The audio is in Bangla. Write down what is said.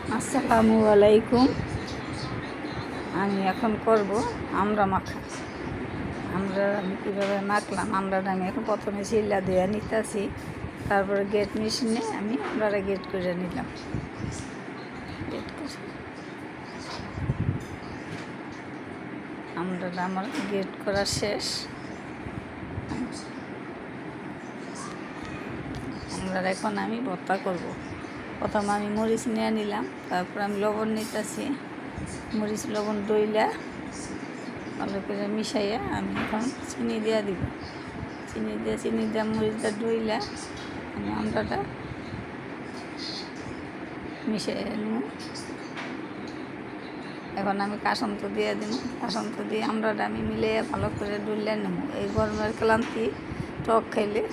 আসসালামু আলাইকুম। আমি এখন করব আমরা মাখা। আমি কীভাবে মাখলাম আমরাটা আমি এখন প্রথমে শিলা দিয়ে নিতেছি, তারপরে গেট মেশিনে আমি আমরা গেট করে নিলাম। গেট করে আমরাটা আমার গেট করা শেষ। আমরা এখন আমি ভর্তা করব। প্রথমে আমি মরিচ নিয়ে নিলাম, তারপর আমি লবণ নিতেছি। মরিচ লবণ দইলা ভালো করে মিশাইয়া আমি এখন চিনি দিয়ে দিব। চিনি দিয়ে মরিচটা দইলা আমি আমড়াটা মিশাইয়া নিব। এখন আমি কাসন্ত দিয়ে দিব। কাসন্ত দিয়ে আমড়াটা আমি মিলাইয়া ভালো করে ডুইলা নেব। এই গরমের ক্লান্তি টক খাইলে